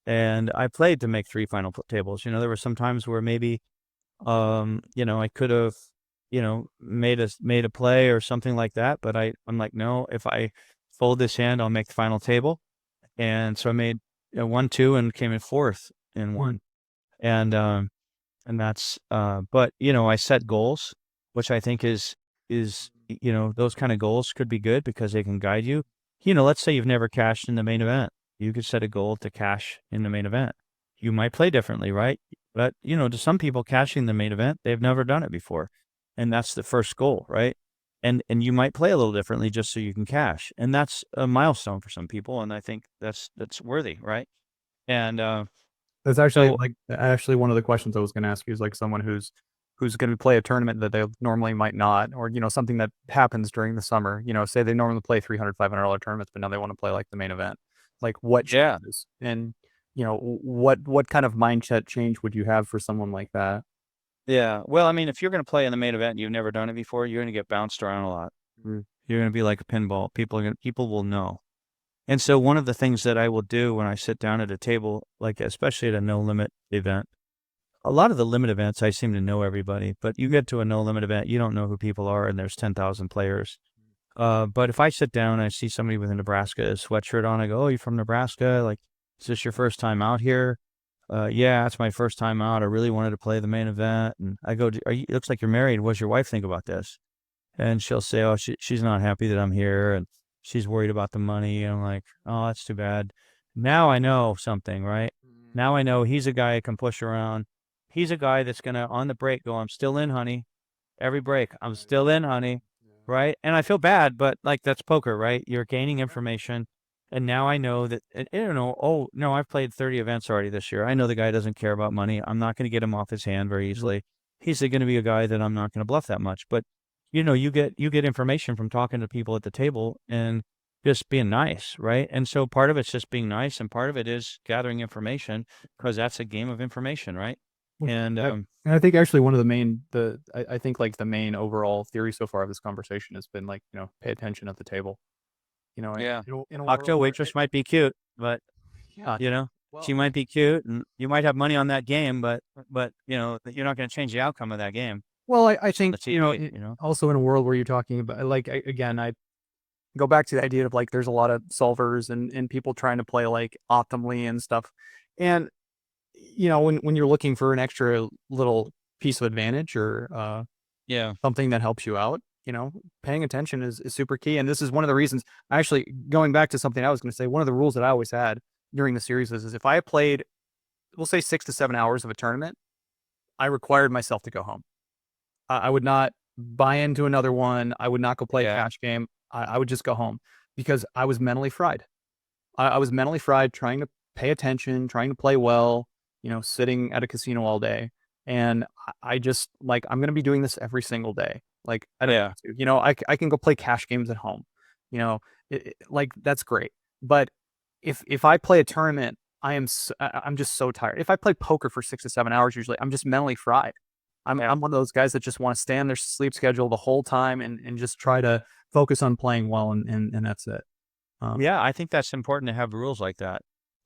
And I played to make 3 final tables. There were some times where maybe I could have, made a play or something like that, but I'm like, no, if I fold this hand, I'll make the final table. And so I made 1-2 and came in fourth in one. And that's, but I set goals, which I think is, those kind of goals could be good because they can guide you. Let's say you've never cashed in the main event. You could set a goal to cash in the main event. You might play differently, right? But, to some people cashing the main event, they've never done it before. And that's the first goal, right? And you might play a little differently just so you can cash. And that's a milestone for some people. And I think that's worthy, right? And, That's actually so, one of the questions I was going to ask you is like someone who's going to play a tournament that they normally might not, or something that happens during the summer. Say they normally play $300, $500 tournaments, but now they want to play like the main event. Like what yeah. changes, and what kind of mindset change would you have for someone like that? Yeah. Well, I mean, if you're going to play in the main event and you've never done it before, you're going to get bounced around a lot. You're going to be like a pinball. People will know. And so one of the things that I will do when I sit down at a table, like especially at a no limit event, a lot of the limit events, I seem to know everybody, but you get to a no limit event, you don't know who people are, and there's 10,000 players. But if I sit down and I see somebody with a Nebraska sweatshirt on, I go, "Oh, you from Nebraska? Like, is this your first time out here?" "Yeah, it's my first time out. I really wanted to play the main event." And I go, it looks like you're married. What does your wife think about this?" And she'll say, "Oh, she's not happy that I'm here, and she's worried about the money." And I'm like, "Oh, that's too bad." Now I know something, right? Now I know he's a guy I can push around. He's a guy that's going to, on the break, go, "I'm still in, honey." Every break, "I'm still in, honey." Right? And I feel bad, but like that's poker, right? You're gaining information. And now I know that, I don't know, oh, no, I've played 30 events already this year. I know the guy doesn't care about money. I'm not going to get him off his hand very easily. He's going to be a guy that I'm not going to bluff that much. But, you get information from talking to people at the table and just being nice, right? And so part of it's just being nice, and part of it is gathering information because that's a game of information, right? And And I think actually one of I think like the main overall theory so far of this conversation has been like, pay attention at the table. yeah, In a world cocktail where waitress might be cute, but yeah, she well, might be cute, and you might have money on that game, but you're not going to change the outcome of that game I think, on the TV. also in a world where you're talking about like again, I go back to the idea of like there's a lot of solvers and people trying to play like optimally and stuff. And when you're looking for an extra little piece of advantage or Yeah, something that helps you out, paying attention is super key. And this is one of the reasons, actually, going back to something I was going to say, one of the rules that I always had during the series is if I played, we'll say 6 to 7 hours of a tournament, I required myself to go home. I would not buy into another one. I would not go play a yeah, cash game. I would just go home because I was mentally fried. I was mentally fried trying to pay attention, trying to play well, sitting at a casino all day. And I just like, I'm going to be doing this every single day. Like, I don't yeah, need to, I can go play cash games at home, like that's great. But if I play a tournament, I'm just so tired. If I play poker for 6 to 7 hours, usually I'm just mentally fried. yeah. I'm one of those guys that just want to stay on their sleep schedule the whole time and just try to focus on playing well. And that's it. Yeah, I think that's important to have rules like that.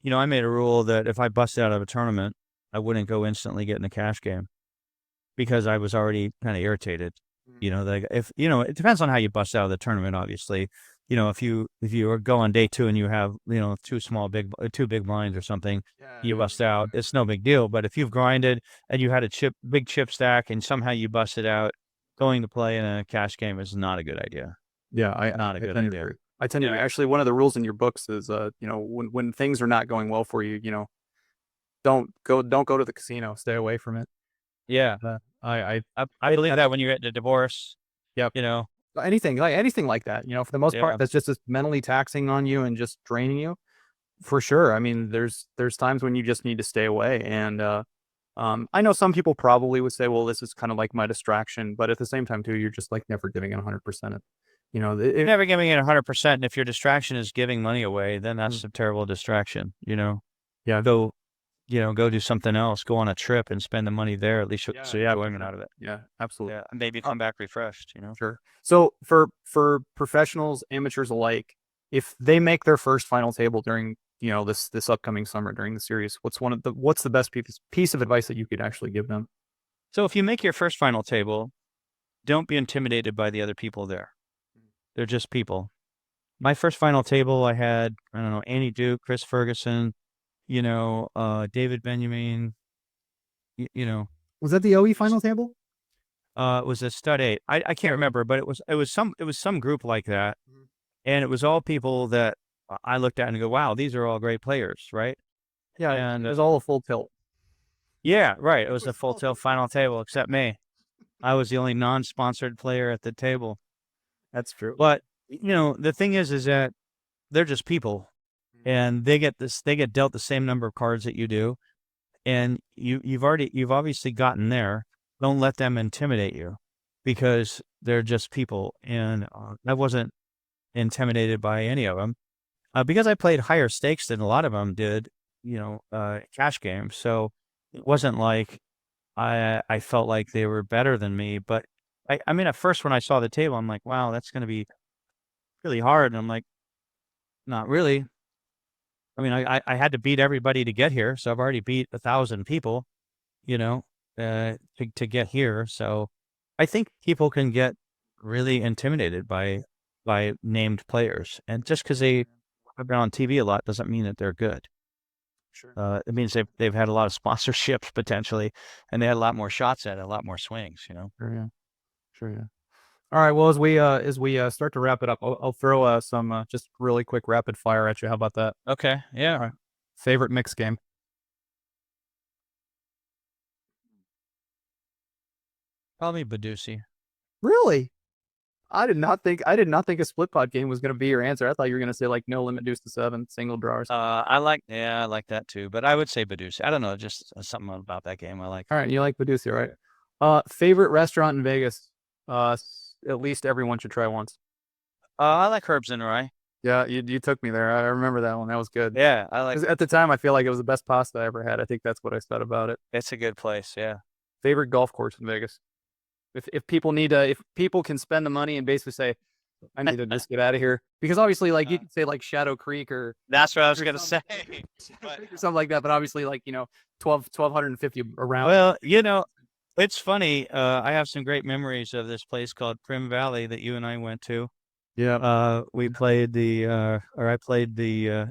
I made a rule that if I busted out of a tournament, I wouldn't go instantly get in a cash game because I was already kind of irritated. Like if it depends on how you bust out of the tournament. Obviously, if you go on day two and you have two big blinds or something, you bust out. It's no big deal. But if you've grinded and you had a big chip stack, and somehow you busted out, going to play in a cash game is not a good idea. Yeah, Not a I good tend to idea. agree. I tend to agree. Actually, one of the rules in your books is, when things are not going well for you, don't go to the casino. Stay away from it. Yeah, I believe that when you get a divorce, Yep. you know, Anything like that. For the most part, yeah, that's just as mentally taxing on you and just draining you. For sure. I mean, there's times when you just need to stay away. And I know some people probably would say, well, this is kind of like my distraction, but at the same time too, you're just like never giving it 100%. never giving it 100%. And if your distraction is giving money away, then that's a terrible distraction. Yeah. Go do something else. Go on a trip and spend the money there. At least so you have enjoyment out of it. Yeah, absolutely. Yeah, and maybe come back refreshed. Sure. So for professionals, amateurs alike, if they make their first final table during this upcoming summer during the series, what's the best piece of advice that you could actually give them? So if you make your first final table, don't be intimidated by the other people there. They're just people. My first final table, I had, I don't know, Annie Duke, Chris Ferguson, David Benjamin, you know, Was that the OE final table? it was a stud 8. I can't remember, but it was some group like that. And it was all people that I looked at and go, wow, these are all great players, right? Yeah, And it was all a full tilt. yeah, right. It was a full tilt final table, except me. I was the only non-sponsored player at the table. That's true. But the thing is that they're just people, and they get dealt the same number of cards that you do, and you've obviously gotten there. Don't let them intimidate you, because they're just people, and I wasn't intimidated by any of them, because I played higher stakes than a lot of them did, cash games. So it wasn't like I felt like they were better than me. But I mean, at first when I saw the table, I'm like, wow, that's going to be really hard. And I'm like, not really. I mean, I had to beat everybody to get here. So I've already beat 1,000 people, to get here. So I think people can get really intimidated by named players. And just because they have been on TV a lot doesn't mean that they're good. Sure. It means they've had a lot of sponsorships potentially, and they had a lot more shots at it, a lot more swings, Sure, yeah. Sure, yeah. All right. Well, as we start to wrap it up, I'll throw some just really quick rapid fire at you. How about that? Okay, yeah. All right. Favorite mix game? Probably Badusi. Really? I did not think a split pot game was going to be your answer. I thought you were going to say like no limit deuce to 7 single drawers. I like that too, but I would say Badusi. I don't know, just something about that game I like. All right, you like Badusi, right? Favorite restaurant in Vegas? At least everyone should try once. I like Herbs and Rye. Yeah, you took me there. I remember that one. That was good. Yeah, I like. 'Cause at the time, I feel like it was the best pasta I ever had. I think that's what I said about it. It's a good place. Yeah. Favorite golf course in Vegas? If people can spend the money and basically say, I need to just get out of here, because obviously, like you could say like Shadow Creek or That's what I was gonna say. or something like that, but obviously, like 1,250 around. Well, it's funny. I have some great memories of this place called Prim Valley that you and I went to. Yeah. We played I played the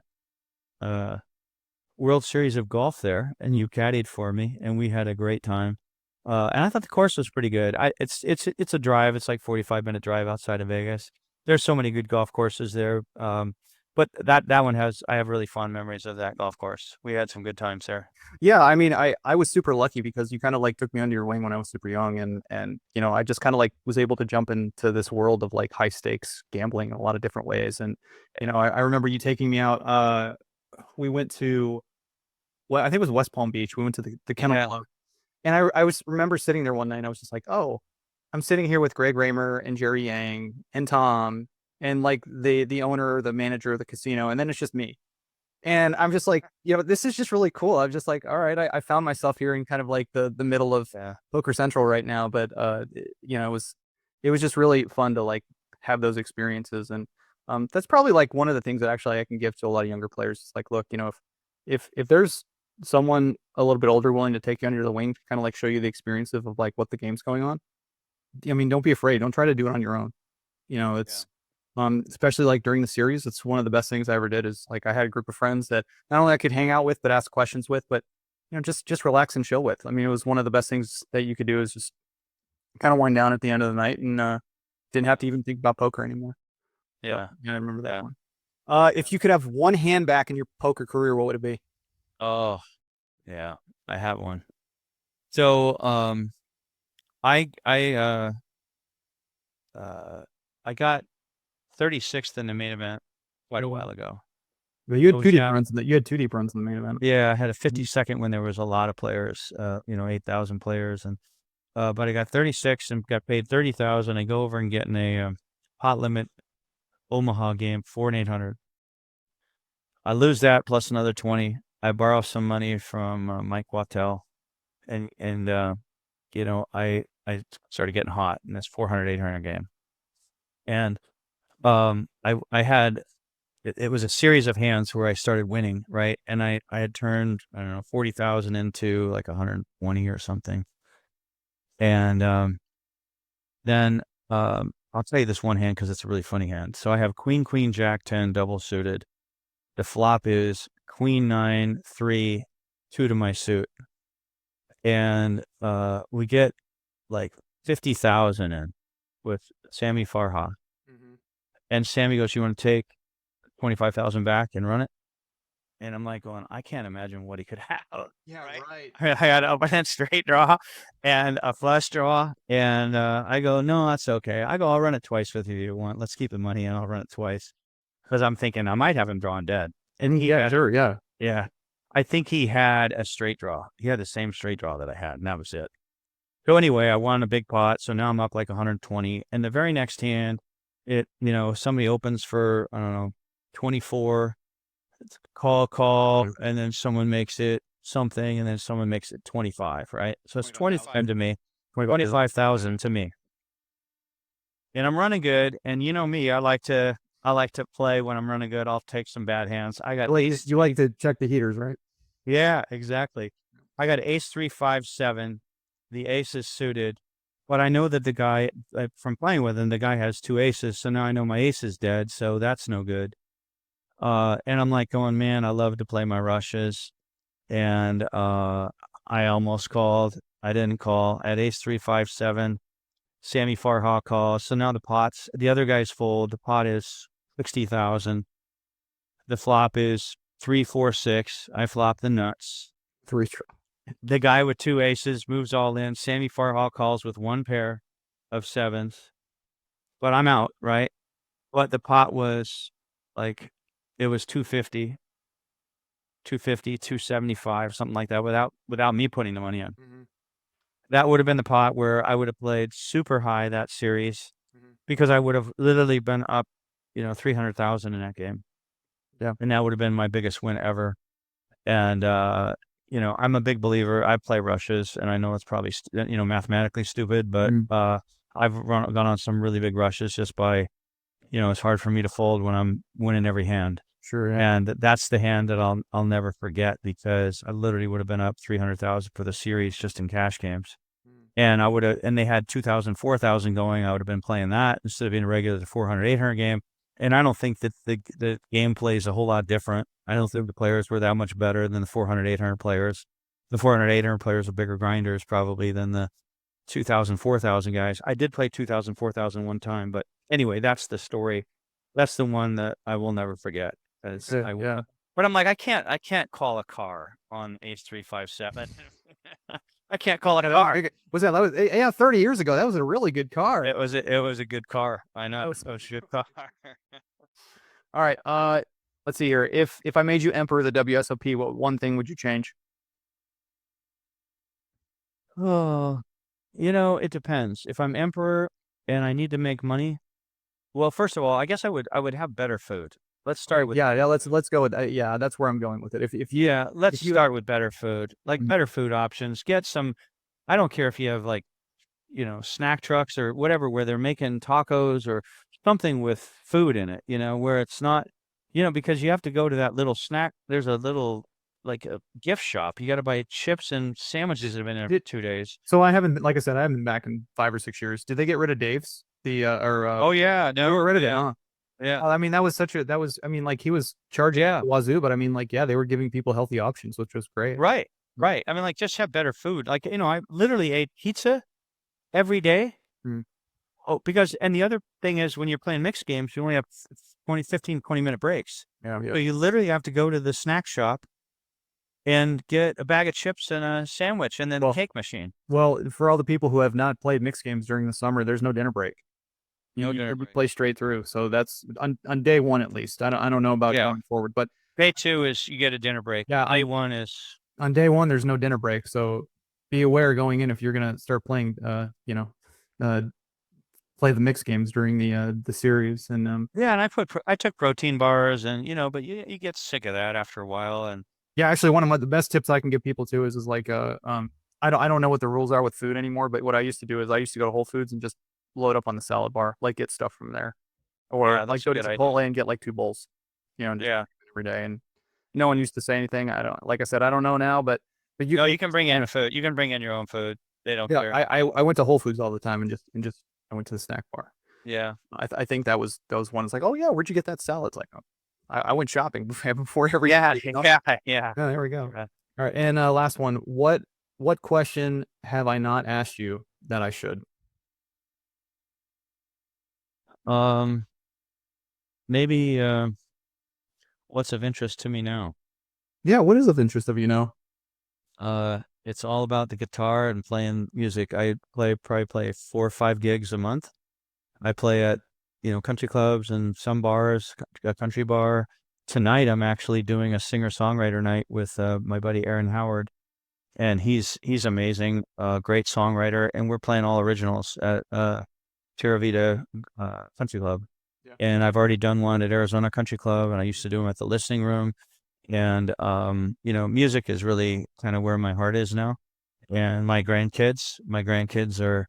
World Series of Golf there, and you caddied for me, and we had a great time. And I thought the course was pretty good. It's a drive. It's like 45-minute drive outside of Vegas. There's so many good golf courses there. But that one I have really fond memories of that golf course. We had some good times there. Yeah, I mean, I was super lucky because you kind of like took me under your wing when I was super young, and I just kind of like was able to jump into this world of like high stakes gambling in a lot of different ways. And I remember you taking me out. We went to, well, I think it was West Palm Beach. We went to the Kennel Club, and I remember sitting there one night, and I was just like, oh, I'm sitting here with Greg Raymer and Jerry Yang and Tom and like the owner, the manager of the casino, and then it's just me. And I'm just like, this is just really cool. I'm just like, all right, I found myself here in kind of like the middle of Poker Central right now. But it was just really fun to like have those experiences. And that's probably like one of the things that actually I can give to a lot of younger players. It's like, look, if there's someone a little bit older willing to take you under the wing to kind of like show you the experience of like what the game's going on, I mean, don't be afraid. Don't try to do it on your own. It's especially like during the series, it's one of the best things I ever did. Is like I had a group of friends that not only I could hang out with, but ask questions with, but just relax and chill with. I mean, it was one of the best things that you could do, is just kind of wind down at the end of the night and didn't have to even think about poker anymore. Yeah, so, I remember that one. If you could have one hand back in your poker career, what would it be? Oh, yeah, I have one. So, I got 36th in the main event quite a while ago. Well, you had two deep runs. You had 2 deep runs in the main event. Yeah, I had a 52nd when there was a lot of players. 8,000 players, and but I got 36 and got paid 30,000. I go over and get in a pot limit Omaha game, 4 and 800. I lose that plus another 20. I borrow some money from Mike Wattel, and I started getting hot in this 400, 800 game. And I had, it was a series of hands where I started winning, right? And I had turned, I don't know, 40,000 into like 120 or something. And then I'll tell you this one hand because it's a really funny hand. So I have Queen, Queen, Jack 10 double suited. The flop is Queen 9, 3, 2 to my suit. And we get like 50,000 in with Sammy Farha. And Sammy goes, "You want to take 25,000 back and run it?" And I'm like going, I can't imagine what he could have. Yeah, right. I had a open hand straight draw and a flush draw. And I go, "No, that's okay." I go, "I'll run it twice with you if you want. Let's keep the money and I'll run it twice." Because I'm thinking I might have him drawn dead. And he had, Sure, yeah. yeah. I think he had a straight draw. He had the same straight draw that I had, and that was it. So anyway, I won a big pot. So now I'm up like 120. And the very next hand, somebody opens for, I don't know, 24. It's call, and then someone makes it something, and then someone makes it 25, right? So it's 25 to me, 25,000 to me. And I'm running good, and you know me, I like to play when I'm running good. I'll take some bad hands. You like to check the heaters, right? Yeah, exactly. I got ace 3, 5, 7. The ace is suited, but I know that the guy from playing with him, the guy has 2 aces, so now I know my ace is dead, so that's no good. And I'm like going, man, I love to play my rushes. And I almost called. I didn't call. At ace 3, 5, 7, Sammy Farha calls. So now the other guys fold. The pot is 60,000. The flop is 3, 4, 6. I flop the nuts. 3. The guy with 2 aces moves all in. Sammy Farha calls with 1 pair of 7s. But I'm out, right? But the pot was like, it was 250, 275, something like that without me putting the money in. That would have been the pot where I would have played super high that series because I would have literally been up, 300,000 in that game. Yeah. And that would have been my biggest win ever. And, I'm a big believer. I play rushes, and I know it's probably, mathematically stupid, but I've gone on some really big rushes just by, it's hard for me to fold when I'm winning every hand. Sure. Yeah. And that's the hand that I'll never forget because I literally would have been up 300,000 for the series just in cash games. And they had 2,000, 4,000 going. I would have been playing that instead of being a regular 400, 800 game. And I don't think that the game plays a whole lot different. I don't think the players were that much better than the 400, 800 players. The 400, 800 players are bigger grinders probably than the 2,000, 4,000 guys. I did play 2,000, 4,000 one time, but anyway, that's the story. That's the one that I will never forget. Yeah. But I'm like, I can't call a car on ace 3, 5, 7. I can't call it a car. That was 30 years ago. That was a really good car. It was a good car. I know. It was a good car. All right. Let's see here. If I made you emperor of the WSOP, what one thing would you change? Oh, it depends. If I'm emperor and I need to make money, well, first of all, I guess I would have better food. Let's start with let's go with that's where I'm going with it. Let's start with better food. Like better food options. Get some. I don't care if you have like, snack trucks or whatever where they're making tacos or something with food in it. Where it's not, because you have to go to that little snack. There's a little like a gift shop. You got to buy chips and sandwiches that have been there for 2 days. So I haven't, like I said, I haven't been back in 5 or 6 years. Did they get rid of Dave's? Oh yeah, no, they got rid of it. Huh? Yeah. I mean, like he was charging wazoo, but I mean, like, they were giving people healthy options, which was great. Right. I mean, like, just have better food. Like, I literally ate pizza every day. Oh, and the other thing is when you're playing mixed games, you only have 15, 20-minute breaks. Yeah. So you literally have to go to the snack shop and get a bag of chips and a sandwich and then the cake machine. Well, for all the people who have not played mixed games during the summer, there's no dinner break. You play straight through. So that's on day 1 at least. I don't know about going forward, but day 2 is you get a dinner break. Yeah, day 1 is on day 1. There's no dinner break, so be aware going in if you're gonna start playing. Play the mixed games during the series, and and I took protein bars, and but you get sick of that after a while, and actually one of the best tips I can give people too is like I don't know what the rules are with food anymore, but what I used to do is I used to go to Whole Foods and just load up on the salad bar, like get stuff from there, or like go to Chipotle and get like 2 bowls, every day. And no one used to say anything. Like I said, I don't know now, but you can bring in food. You can bring in your own food. They don't Yeah, care. I went to Whole Foods all the time and I went to the snack bar. Yeah. I think that was one. It's like, oh yeah, where'd you get that salad? It's like, oh, I went shopping before every. Yeah. Yeah, Yeah. there we go. Yeah. All right, and last one. What question have I not asked you that I should? Maybe what's of interest to me now? Yeah, what is of interest of you know? It's all about the guitar and playing music. I probably play 4 or 5 gigs a month. I play at, country clubs and some bars, a country bar. Tonight, I'm actually doing a singer-songwriter night with my buddy Aaron Howard, and he's amazing, great songwriter, and we're playing all originals at Terra Vida Country Club. Yeah. And I've already done one at Arizona Country Club, and I used to do them at the Listening Room. And music is really kind of where my heart is now. And my grandkids are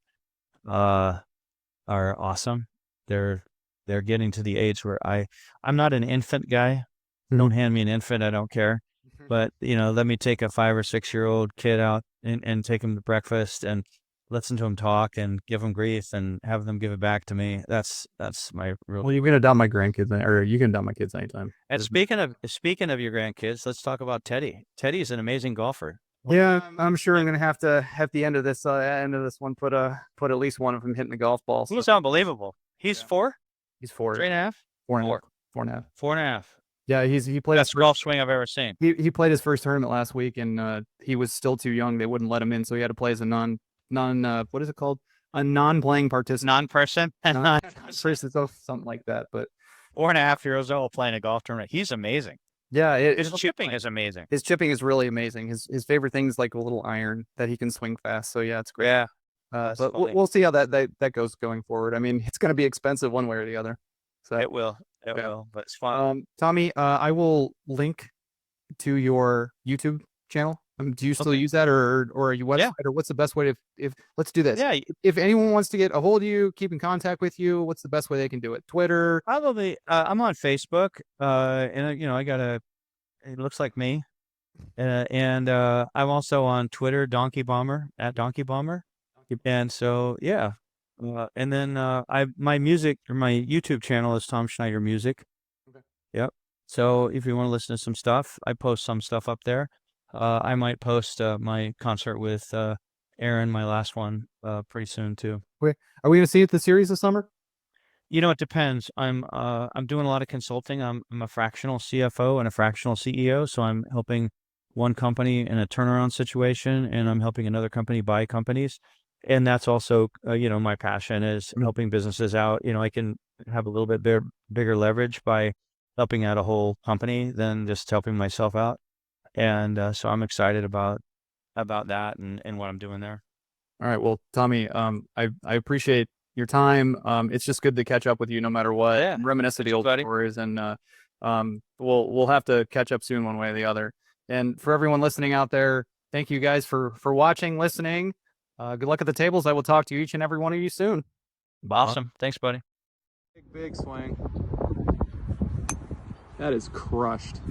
awesome. They're getting to the age where I'm not an infant guy. Don't hand me an infant, I don't care. But let me take a 5 or 6-year-old kid out and take him to breakfast and listen to him talk and give him grief and have them give it back to me. That's my real. Well, you can adopt my grandkids, or you can adopt my kids anytime. And speaking of your grandkids, let's talk about Teddy. Teddy's an amazing golfer. Yeah, I'm sure I'm gonna have to at the end of this one put at least one of them hitting the golf ball. So. He's unbelievable. He's 4. He's 4. 3.5. 4.5. 4.5. 4.5. Yeah, he played best golf swing I've ever seen. He played his first tournament last week, and he was still too young. They wouldn't let him in, so he had to play as a non what is it called? A non-playing participant. Non-person. Non-person, something like that. But 4.5 years old playing a golf tournament. He's amazing. Yeah, his chipping is amazing. His chipping is really amazing. His favorite thing is like a little iron that he can swing fast. So yeah, it's great. Yeah. But we'll see how that goes going forward. I mean, it's going to be expensive one way or the other. So it will. It will. But it's fun. Tommy, I will link to your YouTube channel. Do you still use that, or are you website, or what's the best way to if let's do this? Yeah. If anyone wants to get a hold of you, keep in contact with you, what's the best way they can do it? Twitter? Probably. I'm on Facebook, and I got it looks like me, and I'm also on Twitter, Donkey Bomber @DonkeyBomber, and so yeah, and then my YouTube channel is Tom Schneider Music. Okay. Yep. So if you want to listen to some stuff, I post some stuff up there. I might post my concert with Aaron, my last one, pretty soon too. Wait, are we going to see it the series this summer? It depends. I'm doing a lot of consulting. I'm a fractional CFO and a fractional CEO, so I'm helping one company in a turnaround situation, and I'm helping another company buy companies. And that's also, my passion is helping businesses out. I can have a little bit bigger leverage by helping out a whole company than just helping myself out. And so I'm excited about that and what I'm doing there. All right. Well, Tommy, I appreciate your time. It's just good to catch up with you no matter what. Yeah. Reminisce of the old stories, and we'll have to catch up soon one way or the other. And for everyone listening out there, thank you guys for watching, listening. Good luck at the tables. I will talk to each and every one of you soon. Awesome. Thanks, buddy. Big swing. That is crushed.